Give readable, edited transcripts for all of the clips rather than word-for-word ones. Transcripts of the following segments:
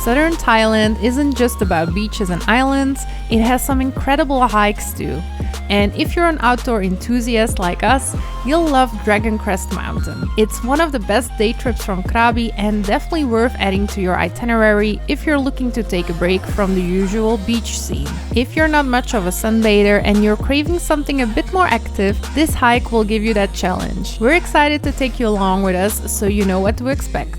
Southern Thailand isn't just about beaches and islands, it has some incredible hikes too. And if you're an outdoor enthusiast like us, you'll love Dragon Crest Mountain. It's one of the best day trips from Krabi and definitely worth adding to your itinerary if you're looking to take a break from the usual beach scene. If you're not much of a sunbather and you're craving something a bit more active, this hike will give you that challenge. We're excited to take you along with us so you know what to expect.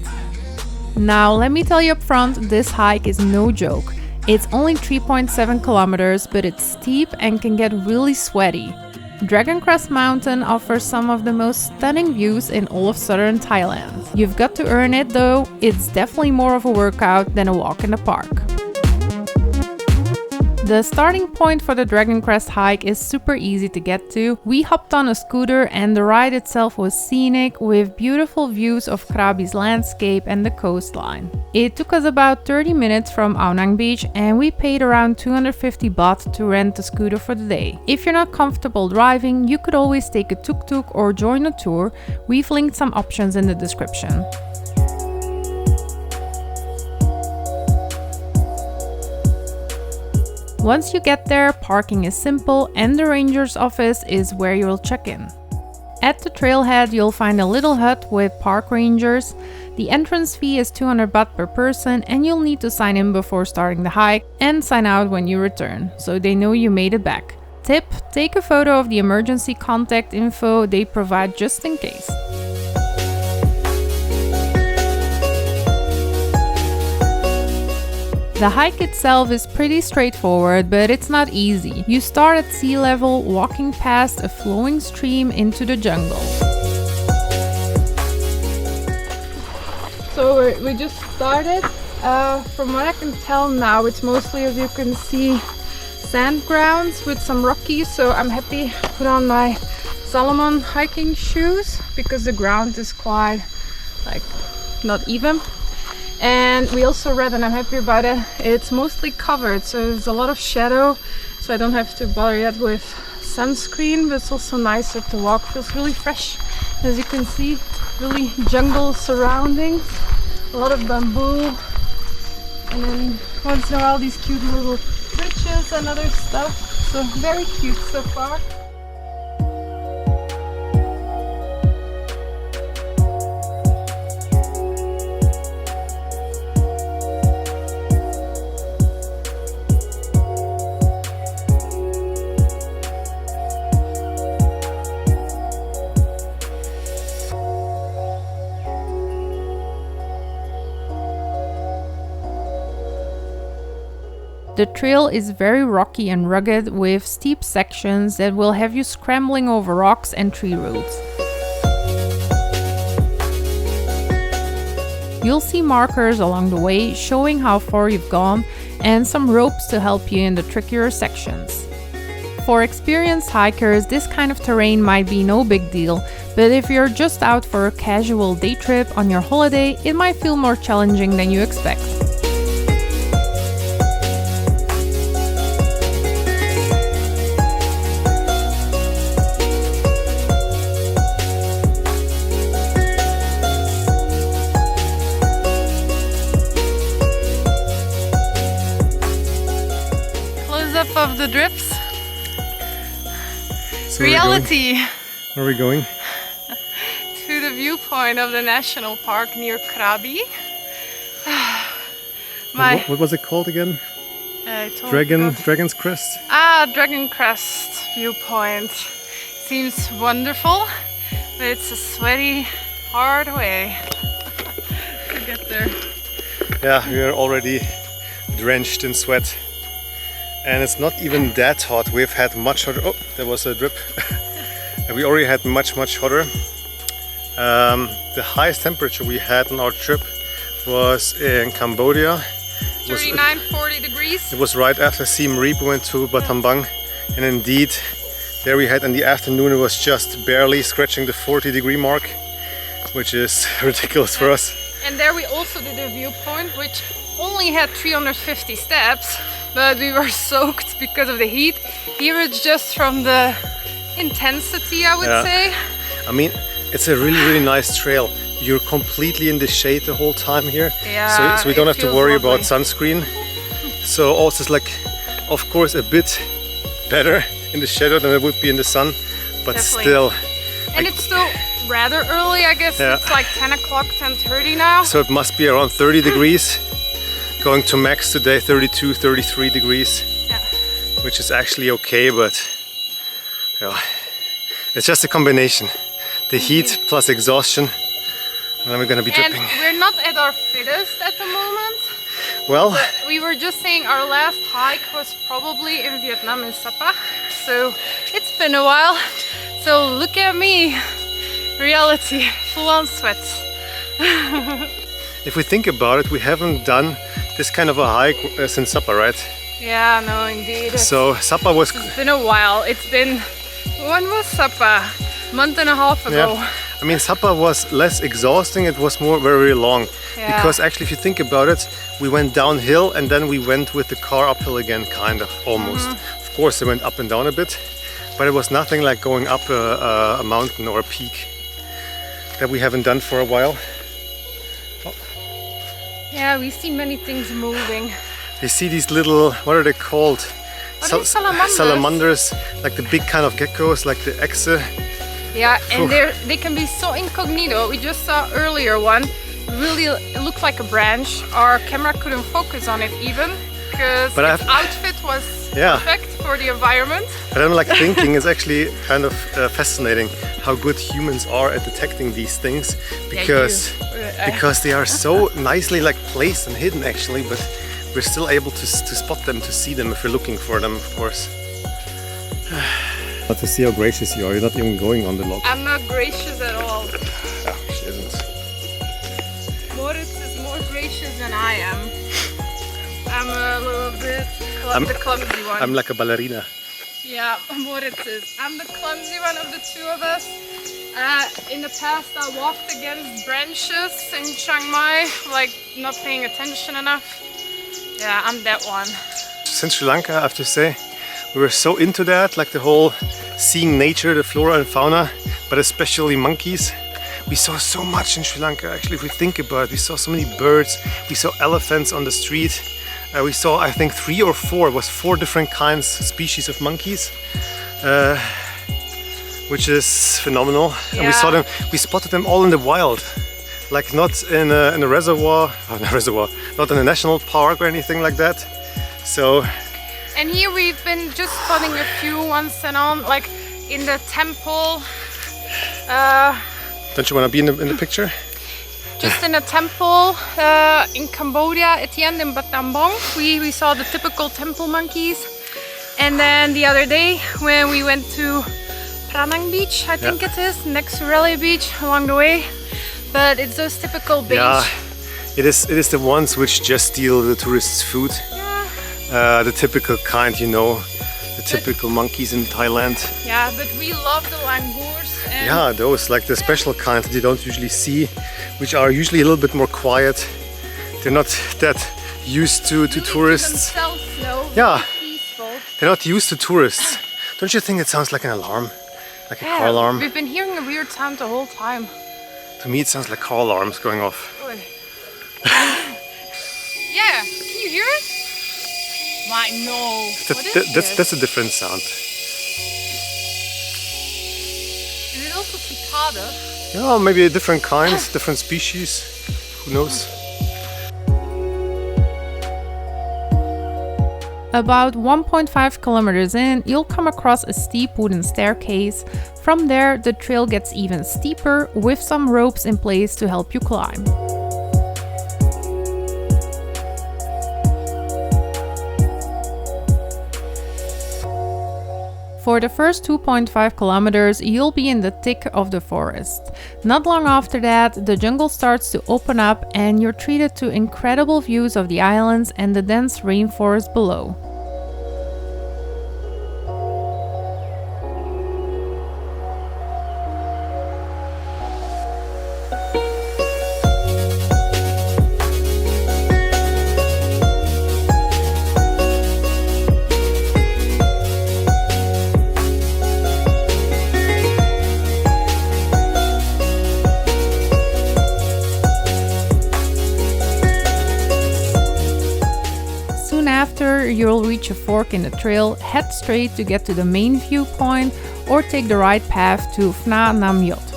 Now, let me tell you up front, this hike is no joke. It's only 3.7 kilometers, but it's steep and can get really sweaty. Dragon Crest Mountain offers some of the most stunning views in all of southern Thailand. You've got to earn it though, it's definitely more of a workout than a walk in the park. The starting point for the Dragon Crest hike is super easy to get to. We hopped on a scooter and the ride itself was scenic with beautiful views of Krabi's landscape and the coastline. It took us about 30 minutes from Ao Nang Beach and we paid around 250 baht to rent a scooter for the day. If you're not comfortable driving, you could always take a tuk-tuk or join a tour. We've linked some options in the description. Once you get there, parking is simple and the ranger's office is where you'll check in. At the trailhead, you'll find a little hut with park rangers. The entrance fee is 200 baht per person and you'll need to sign in before starting the hike and sign out when you return, so they know you made it back. Tip: take a photo of the emergency contact info they provide just in case. The hike itself is pretty straightforward, but it's not easy. You start at sea level, walking past a flowing stream into the jungle. So we just started. From what I can tell now, it's mostly, as you can see, sand grounds with some rockies. So I'm happy to put on my Salomon hiking shoes because the ground is quite not even. And we also read, and I'm happy about it, it's mostly covered, so there's a lot of shadow, so I don't have to bother yet with sunscreen, but it's also nicer to walk. Feels really fresh. As you can see, really jungle surroundings, a lot of bamboo, and then once in a while these cute little bridges and other stuff, so very cute so far. The trail is very rocky and rugged with steep sections that will have you scrambling over rocks and tree roots. You'll see markers along the way showing how far you've gone and some ropes to help you in the trickier sections. For experienced hikers, this kind of terrain might be no big deal, but if you're just out for a casual day trip on your holiday, it might feel more challenging than you expect. Of the drips. So reality. Where are we going? To the viewpoint of the national park near Krabi. What was it called again? Dragon's Crest? Dragon Crest viewpoint. Seems wonderful, but it's a sweaty, hard way to get there. Yeah, we are already drenched in sweat. And it's not even that hot. We've had much hotter. Oh, there was a drip. We already had much hotter. The highest temperature we had on our trip was in Cambodia. 39-40 degrees. It was right after Siem Reap. We went to Battambang, and indeed there we had in the afternoon, it was just barely scratching the 40-degree mark, which is ridiculous for us. And there we also did a viewpoint which only had 350 steps, but we were soaked because of the heat. Here it's just from the intensity, I would say. I mean, it's a really nice trail. you're completely in the shade the whole time here. Yeah, so we don't it have to feels worry lovely. about sunscreen. So also it's like, of course, a bit better in the shadow than it would be in the sun, but Definitely. still. And it's still rather early, I guess. Yeah. It's like 10 o'clock, 10:30 now. So it must be around 30 degrees. Going to max today, 32, 33 degrees, Yeah. which is actually okay, but yeah, it's just a combination. The heat plus exhaustion, and then we're gonna be And dripping. we're not at our fittest at the moment. Well, We were just saying our last hike was probably in Vietnam in Sapa. So it's been a while. So look at me. Reality, full on sweat. if we think about it, we haven't done this kind of a hike since Sapa, right? Yeah, no, indeed. So Sapa was, It's been a while. It's been, when was Sapa? Month and a half ago. yeah. I mean, Sapa was less exhausting. It was more very long. Yeah. Because actually, if you think about it, we went downhill and then we went with the car uphill again, kind of, almost. Mm-hmm. Of course, it went up and down a bit, but it was nothing like going up a mountain or a peak that we haven't done for a while. Yeah, we see many things moving. You see these little, what are they called? Are they salamanders? Salamanders, like the big kind of geckos, like the echse. Yeah, and they can be so incognito. We just saw earlier one. Really, it looked like a branch. Our camera couldn't focus on it even because But its outfit was Yeah. perfect for the environment. But I'm like thinking it's actually kind of fascinating how good humans are at detecting these things because they are so nicely like placed and hidden actually, but we're still able to spot them, to see them if we're looking for them, of course. But to see how gracious you are, you're not even going on the log. I'm not gracious at all. Yeah, she isn't. Moritz is more gracious than I am. I'm a little bit the clumsy one. I'm like a ballerina. Yeah, Moritz is. I'm the clumsy one of the two of us. In the past, I walked against branches in Chiang Mai, like not paying attention enough. Yeah, I'm that one. Since Sri Lanka, I have to say, we were so into that, like the whole seeing nature, the flora and fauna, but especially monkeys. We saw so much in Sri Lanka, actually, if we think about it. We saw so many birds, we saw elephants on the street. We saw, I think, 3 or 4, it was 4 different kinds, species of monkeys, which is phenomenal. Yeah. And we saw them, we spotted them all in the wild, like not in a reservoir, not in a national park or anything like that. So, and here we've been just spotting a few once and on, like in the temple. don't you want to be in the picture? Just in a temple in Cambodia at the end in Battambang, we saw the typical temple monkeys. And then the other day when we went to Pranang Beach, I think it is, next to Raleigh Beach along the way. But it's those typical beach. Yeah, it is the ones which just steal the tourists' food. Yeah. The typical kind, you know, the typical monkeys in Thailand. Yeah, but we love the langurs. And Yeah, those, like the special kind that you don't usually see, which are usually a little bit more quiet. They're not that used to really tourists. To themselves, no, Yeah. really peaceful. They're not used to tourists. Don't you think it sounds like an alarm? Like a car alarm? We've been hearing a weird sound the whole time. To me it sounds like car alarms going off. Oy. Yeah, can you hear it? Why, no. What is it? That's a different sound. Is it also cicada? Yeah, maybe different kinds, different species. Who knows? About 1.5 kilometers in, you'll come across a steep wooden staircase. From there, the trail gets even steeper with some ropes in place to help you climb. For the first 2.5 kilometers, you'll be in the thick of the forest. Not long after that, the jungle starts to open up and you're treated to incredible views of the islands and the dense rainforest below. After you'll reach a fork in the trail, head straight to get to the main viewpoint or take the right path to Phna Nam Yot.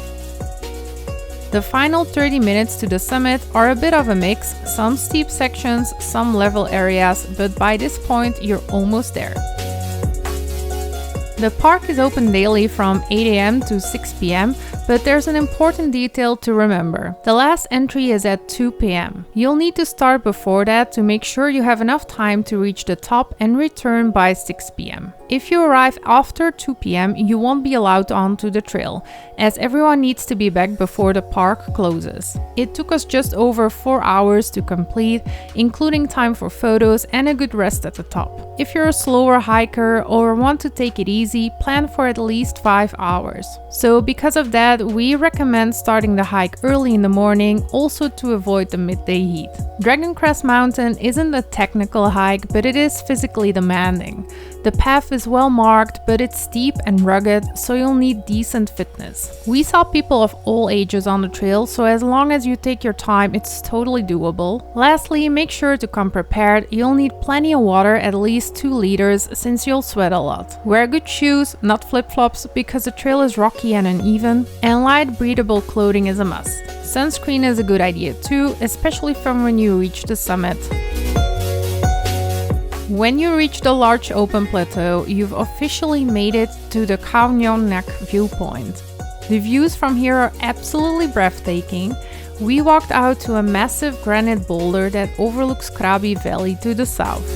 The final 30 minutes to the summit are a bit of a mix, some steep sections, some level areas, but by this point you're almost there. The park is open daily from 8 a.m. to 6 p.m., but there's an important detail to remember. The last entry is at 2 p.m. You'll need to start before that to make sure you have enough time to reach the top and return by 6 p.m. If you arrive after 2 p.m., you won't be allowed onto the trail, as everyone needs to be back before the park closes. It took us just over 4 hours to complete, including time for photos and a good rest at the top. If you're a slower hiker or want to take it easy, plan for at least 5 hours. So because of that, we recommend starting the hike early in the morning, also to avoid the midday heat. Dragon Crest Mountain isn't a technical hike, but it is physically demanding. The path is well marked, but it's steep and rugged, so you'll need decent fitness. We saw people of all ages on the trail, so as long as you take your time, it's totally doable. Lastly, make sure to come prepared. You'll need plenty of water, at least 2 liters, since you'll sweat a lot. Wear good shoes, not flip-flops, because the trail is rocky and uneven, and light breathable clothing is a must. Sunscreen is a good idea too, especially from when you reach the summit. When you reach the large open plateau, you've officially made it to the Khao Ngon Nak viewpoint. The views from here are absolutely breathtaking. We walked out to a massive granite boulder that overlooks Krabi Valley to the south.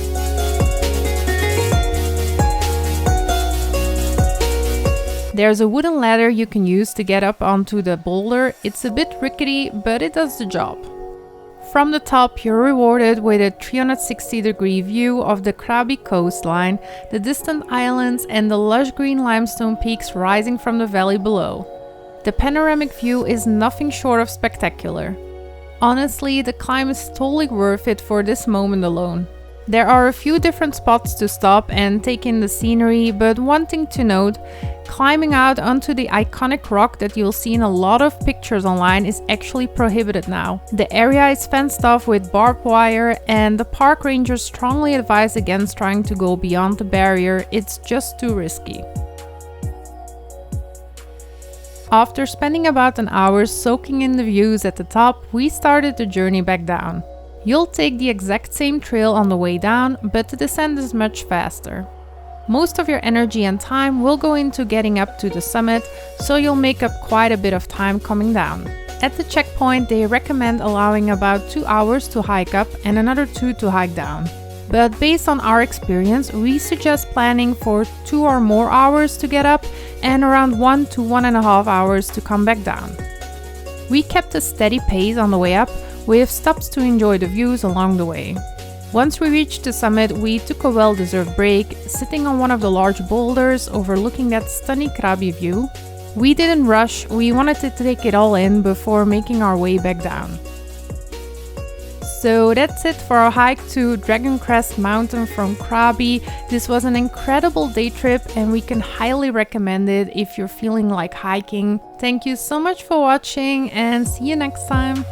There's a wooden ladder you can use to get up onto the boulder. It's a bit rickety, but it does the job. From the top, you're rewarded with a 360-degree view of the Krabi coastline, the distant islands, and the lush green limestone peaks rising from the valley below. The panoramic view is nothing short of spectacular. Honestly, the climb is totally worth it for this moment alone. There are a few different spots to stop and take in the scenery, but one thing to note, climbing out onto the iconic rock that you'll see in a lot of pictures online is actually prohibited now. The area is fenced off with barbed wire, and the park rangers strongly advise against trying to go beyond the barrier. It's just too risky. After spending about an hour soaking in the views at the top, we started the journey back down. You'll take the exact same trail on the way down, but the descent is much faster. Most of your energy and time will go into getting up to the summit, so you'll make up quite a bit of time coming down. At the checkpoint, they recommend allowing about 2 hours to hike up and another 2 to hike down. But based on our experience, we suggest planning for 2 or more hours to get up and around 1 to 1.5 hours to come back down. We kept a steady pace on the way up, with stops to enjoy the views along the way. Once we reached the summit, we took a well-deserved break, sitting on one of the large boulders overlooking that stunning Krabi view. We didn't rush, we wanted to take it all in before making our way back down. So that's it for our hike to Dragon Crest Mountain from Krabi. This was an incredible day trip and we can highly recommend it if you're feeling like hiking. Thank you so much for watching and see you next time.